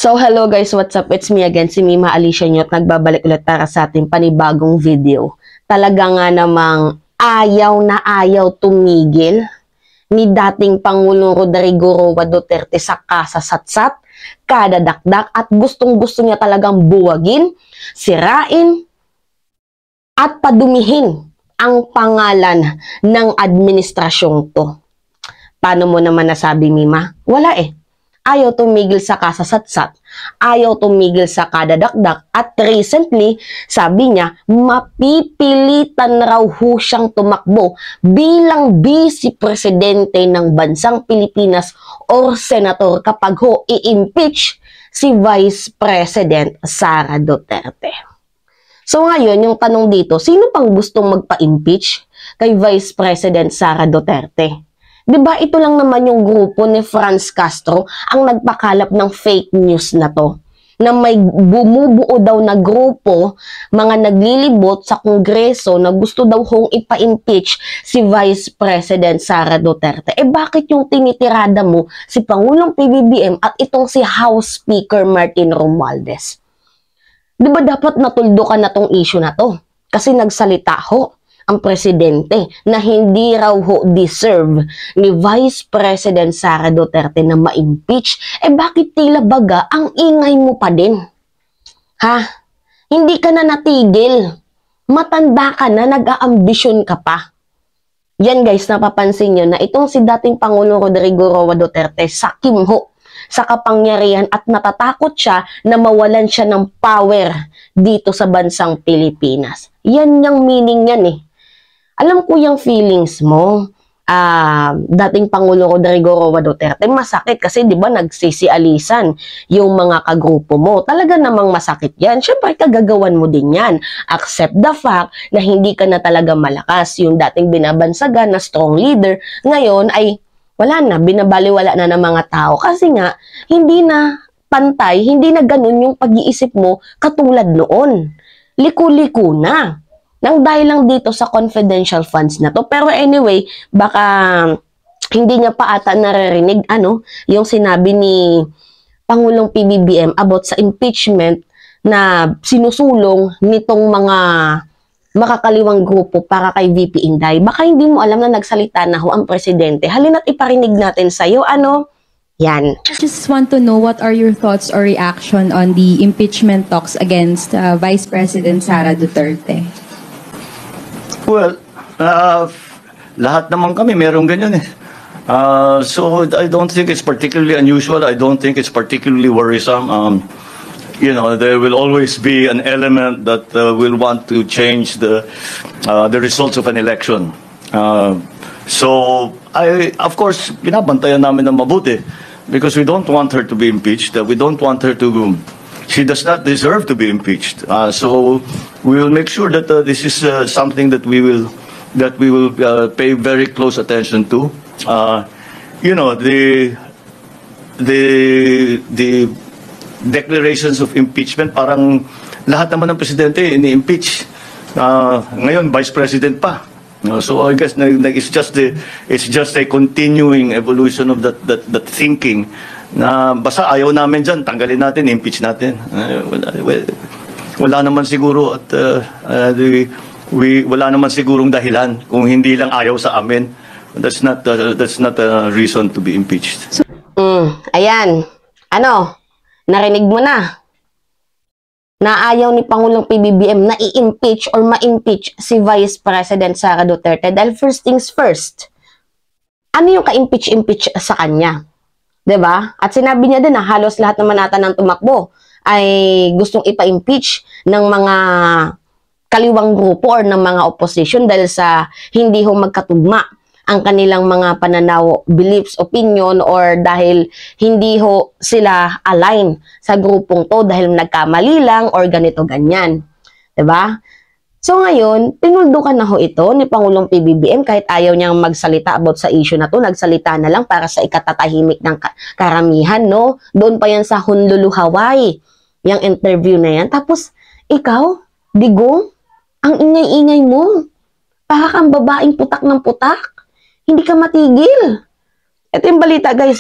So hello guys, what's up? It's me again, si Mima Alicia Nyo at nagbabalik ulit para sa ating panibagong video. Talaga nga namang ayaw na ayaw tumigil ni dating Pangulong Rodrigo Roa Duterte sa kasasatsat, kadadakdak at gustong-gusto niya talagang buwagin, sirain at padumihin ang pangalan ng administrasyong to. Paano mo naman nasabi, Mima? Wala eh. Ayaw tumigil sa kasasatsat, ayaw tumigil sa kadadakdak, at recently, sabi niya, mapipilitan raw ho siyang tumakbo bilang Vice Presidente ng bansang Pilipinas or Senator kapag ho i-impeach si Vice President Sara Duterte. So ngayon, yung tanong dito, sino pang gustong magpa-impeach kay Vice President Sara Duterte? Diba ito lang naman yung grupo ni Franz Castro ang nagpakalap ng fake news na to? Na may bumubuo daw na grupo, mga naglilibot sa Kongreso na gusto daw hong ipa-impeach si Vice President Sara Duterte. Eh bakit yung tinitirada mo si Pangulong PBBM at itong si House Speaker Martin Romualdez? Diba dapat natuldo ka na tong issue na to? Kasi nagsalita ho ang presidente na hindi raw ho deserve ni Vice President Sara Duterte na ma-impeach. Eh bakit tila baga ang ingay mo pa din? Ha? Hindi ka na natigil. Matanda ka na, nag-aambisyon ka pa. Yan guys, napapansin nyo na itong si dating Pangulong Rodrigo Roa Duterte sakim ho sa kapangyarihan at natatakot siya na mawalan siya ng power dito sa bansang Pilipinas. Yan yung meaning yan eh. Alam ko yung feelings mo, dating Pangulong Rodrigo Roa Duterte, masakit kasi di ba nagsisialisan yung mga kagrupo mo. Talaga namang masakit yan. Siyempre, kagagawan mo din yan. Accept the fact na hindi ka na talaga malakas. Yung dating binabansagan na strong leader, ngayon ay wala na, binabaliwala na ng mga tao. Kasi nga, hindi na pantay, hindi na ganun yung pag-iisip mo katulad noon. Liku-liku na. Nang dahil lang dito sa confidential funds na to. Pero anyway, baka hindi niya pa ata naririnig yung sinabi ni Pangulong PBBM about sa impeachment na sinusulong nitong mga makakaliwang grupo para kay VP Inday. Baka hindi mo alam na nagsalita na ho ang presidente. Halina't iparinig natin sa'yo. Yan. Just want to know what are your thoughts or reaction on the impeachment talks against Vice President Sara Duterte? Well, lahat naman kami merong ganyan eh. So I don't think it's particularly unusual. I don't think it's particularly worrisome. You know, there will always be an element that will want to change the results of an election. So of course, binabantayan namin ng mabuti because we don't want her to be impeached. We don't want her to. She does not deserve to be impeached. So we will make sure that this is something that we will pay very close attention to. You know, the declarations of impeachment, parang lahat naman ng presidente ini-impeach. Ngayon vice president pa. So I guess it's just a continuing evolution of that thinking. Na basta ayaw namin dyan, tanggalin natin, impeach natin. Wala naman siguro at wala naman sigurong dahilan kung hindi lang ayaw sa amin. That's not a reason to be impeached. Ayan. Narinig mo na. Na ayaw ni Pangulong PBBM na i-impeach or ma-impeach si Vice President Sara Duterte. Dahil first things first, ano yung ka-impeach sa kanya? Diba? At sinabi niya din na halos lahat naman ata ng tumakbo ay gustong ipa-impeach ng mga kaliwang grupo or ng mga opposition dahil sa hindi ho magkatugma ang kanilang mga pananaw, beliefs, opinion, or dahil hindi ho sila align sa grupong to dahil nagkamali lang or ganito ganyan. Diba? So ngayon, tinuldukan na ho ito ni Pangulong PBBM kahit ayaw niyang magsalita about sa issue na to, nagsalita na lang para sa ikatatahimik ng karamihan, no? Doon pa yan sa Honolulu, Hawaii, yung interview na yan. Tapos, ikaw, Digong, ang ingay-ingay mo. Para kang babaeng putak ng putak. Hindi ka matigil. Ito yung balita guys,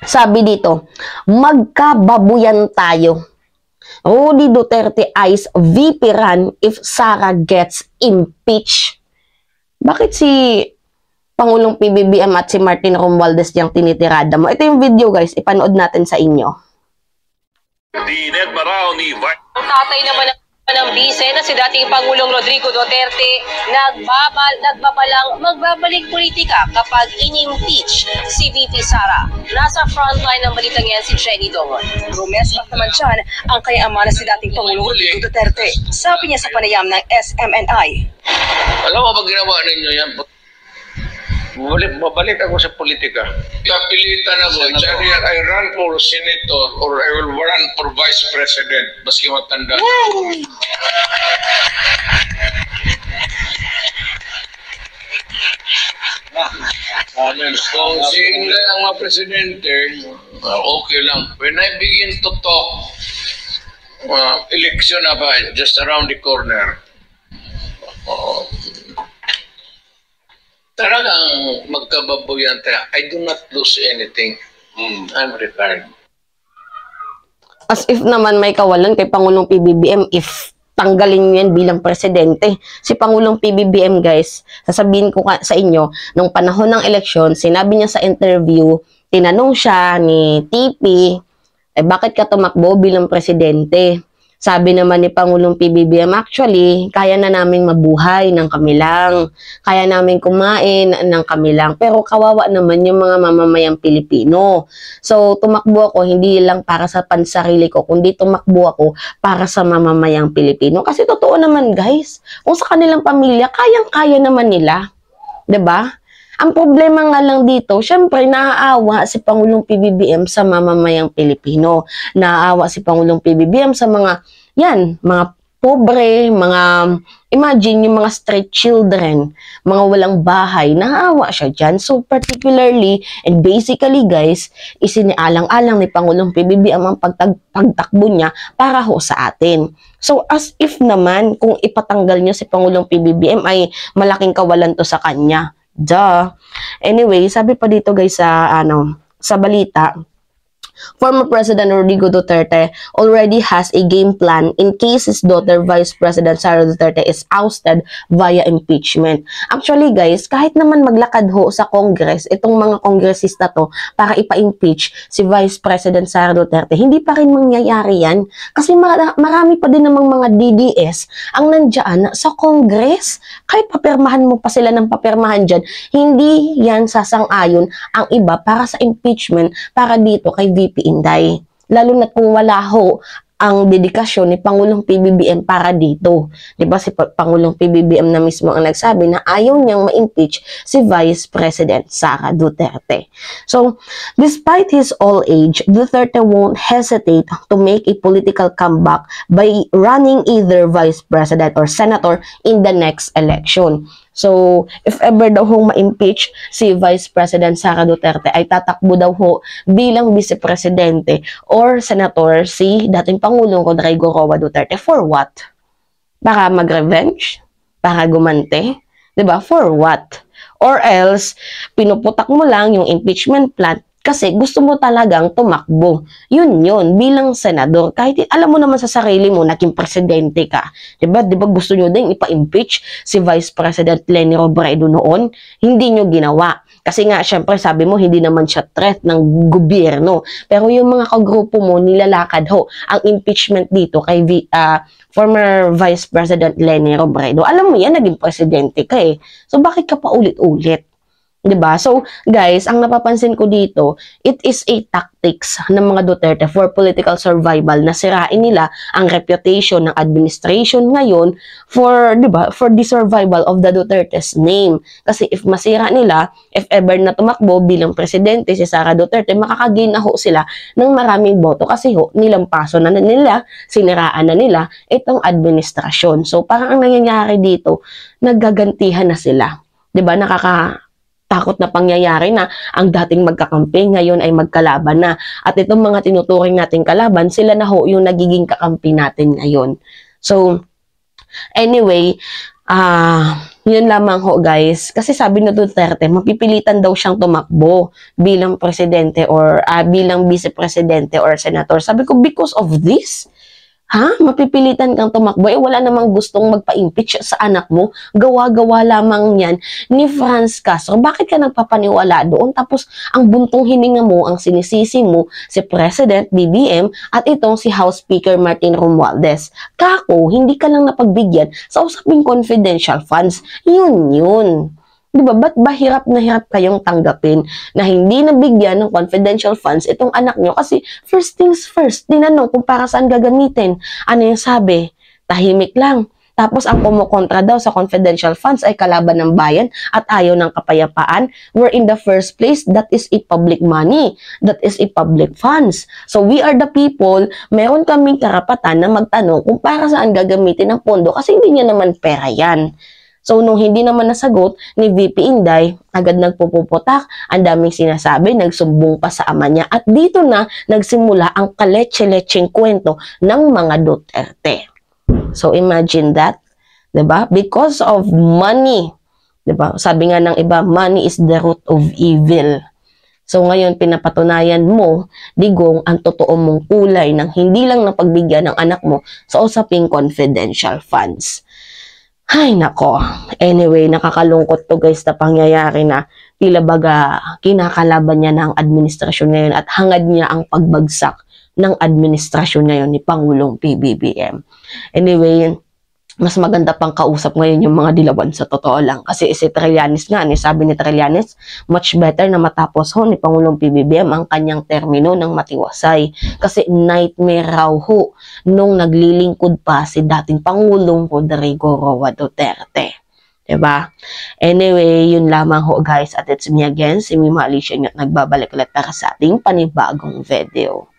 Sabi dito, magkababuyan tayo. Rudy Duterte eyes VP run if Sara gets impeached. Bakit si Pangulong PBBM at si Martin Romualdez yung tinitirada mo? Ito yung video guys, ipanood natin sa inyo. Dined Marao ni Ang tatay naman ng bise na si dating Pangulong Rodrigo Duterte nagbabalang magbabalik politika kapag in-impeach si VP Sara. Nasa frontline ng balitang yan si Jenny Dongon. Rumespak naman dyan ang kanyang ama na si dating Pangulong Rodrigo Duterte. Sabi niya sa panayam ng SMNI. Alam mo ba ginawa ninyo yan? Babalik ako sa politika. Kapilitan ako. Either I run for senator or I will run for vice president. Baski matanda. Kung si Inday ang mga presidente, okay lang. When I begin to talk, election na ba, just around the corner. Talagang magkababuyan tayo. I do not lose anything. I'm retired. As if naman may kawalan kay Pangulong PBBM if tanggalin niyo yan bilang presidente. Si Pangulong PBBM guys, sasabihin ko sa inyo, nung panahon ng eleksyon, sinabi niya sa interview, tinanong siya ni TP, bakit ka tumakbo bilang presidente? Sabi naman ni Pangulong PBBM, actually, kaya na namin mabuhay ng kami lang. Kaya namin kumain ng kami lang. Pero kawawa naman yung mga mamamayang Pilipino. So, tumakbo ako hindi lang para sa pansarili ko, kundi tumakbo ako para sa mamamayang Pilipino. Kasi totoo naman guys, kung sa kanilang pamilya, kayang-kaya naman nila. 'Di ba? Ang problema nga lang dito, syempre naaawa si Pangulong PBBM sa mamamayang Pilipino. Naaawa si Pangulong PBBM sa mga, mga pobre, mga, imagine yung mga street children, mga walang bahay, naaawa siya dyan. So particularly, and basically guys, isinialang-alang ni Pangulong PBBM ang pagtakbo niya para ho sa atin. So as if naman, kung ipatanggal niyo si Pangulong PBBM ay malaking kawalan to sa kanya. Duh. Anyway, sabi pa dito guys sa balita, former President Rodrigo Duterte already has a game plan in case his daughter Vice President Sara Duterte is ousted via impeachment. Actually guys, kahit naman maglakad ho sa Congress, itong mga kongresista to para ipa-impeach si Vice President Sara Duterte, hindi pa rin mangyayari yan. Kasi marami pa din namang mga DDS ang nandyan sa Congress. Kahit papirmahan mo pa sila ng papirmahan dyan, hindi yan sasang-ayon ang iba para sa impeachment para dito kay VP Inday. Lalo na kung wala ho ang dedikasyon ni Pangulong PBBM para dito. Diba si Pangulong PBBM na mismo ang nagsabi na ayaw niyang ma-impeach si Vice President Sara Duterte. So, despite his old age, Duterte won't hesitate to make a political comeback by running either Vice President or Senator in the next election. So, if ever daw hong ma-impeach si Vice President Sara Duterte, ay tatakbo daw ho bilang Vice Presidente or Senator si dating Pangulong Rodrigo Roa Duterte. For what? Para mag-revenge? Para gumante? 'Di ba? For what? Or else, pinuputak mo lang yung impeachment plan kasi gusto mo talagang tumakbo. Yun, bilang senador. Kahit alam mo naman sa sarili mo, naging presidente ka. Diba? Diba gusto nyo din ipa-impeach si Vice President Leni Robredo noon? Hindi nyo ginawa. Kasi nga, syempre, sabi mo, hindi naman siya threat ng gobyerno. Pero yung mga kagrupo mo, nilalakad ho ang impeachment dito kay former Vice President Leni Robredo. Alam mo yan, naging presidente ka eh. So, bakit ka pa ulit-ulit? Diba? So, guys, ang napapansin ko dito, it is a tactics ng mga Duterte for political survival na sirain nila ang reputation ng administration ngayon for, diba, for the survival of the Duterte's name. Kasi if masira nila, if ever na tumakbo bilang presidente si Sara Duterte, makakagain na ho sila ng maraming boto kasi ho, nilampaso na nila, siniraan na nila itong administrasyon. So, parang ang nangyayari dito, naggagantihan na sila. Diba? Takot na pangyayari na ang dating magkakampi ngayon ay magkalaban na. At itong mga tinuturing nating kalaban, sila na ho yung nagiging kakampi natin ngayon. So, anyway, Yun lamang ho guys. Kasi sabi na Duterte, mapipilitan daw siyang tumakbo bilang presidente or bilang vice-presidente or senator. Sabi ko, because of this? Mapipilitan kang tumakbo? Wala namang gustong magpa-impeach sa anak mo. Gawa-gawa lamang yan ni Franz Castro. Bakit ka nagpapaniwala doon? Tapos, ang buntong hininga mo, ang sinisisi mo, si President BBM at itong si House Speaker Martin Romualdez. Kako, hindi ka lang napagbigyan sa usaping confidential funds. Yun. Diba? Ba't ba hirap na hirap kayong tanggapin na hindi nabigyan ng confidential funds itong anak nyo? Kasi first things first, tinanong kung para saan gagamitin. Ano yung sabi? Tahimik lang. Tapos ang kumukontra daw sa confidential funds ay kalaban ng bayan at ayaw ng kapayapaan. Where in the first place, that is a public money. That is a public funds. So we are the people, meron kaming karapatan na magtanong kung para saan gagamitin ang pondo kasi hindi niya naman pera yan. So, nung hindi naman nasagot ni VP Inday, agad nagpupuputak, ang daming sinasabi, nagsumbong pa sa ama niya. At dito na nagsimula ang kaletse-letseng kwento ng mga Duterte. So, imagine that. Diba? Because of money. Diba? Sabi nga ng iba, money is the root of evil. So, ngayon, pinapatunayan mo, Digong, ang totoo mong kulay ng hindi lang napagbigyan ng anak mo sa usaping confidential funds. Ay, nako. Anyway, nakakalungkot to guys na pangyayari na tila baga kinakalaban niya ng administrasyon ngayon at hangad niya ang pagbagsak ng administrasyon ngayon ni Pangulong PBBM. Anyway, mas maganda pang kausap ngayon yung mga dilawan sa totoo lang. Kasi si Trillanes nga, sabi ni Trillanes, much better na matapos ho ni Pangulong PBBM ang kanyang termino ng matiwasay. Kasi nightmare raw ho nung naglilingkod pa si dating Pangulong Rodrigo Roa Duterte. Diba? Anyway, yun lamang ho guys. At it's me again, si Mima Alicia, at nagbabalik ulit para sa ating panibagong video.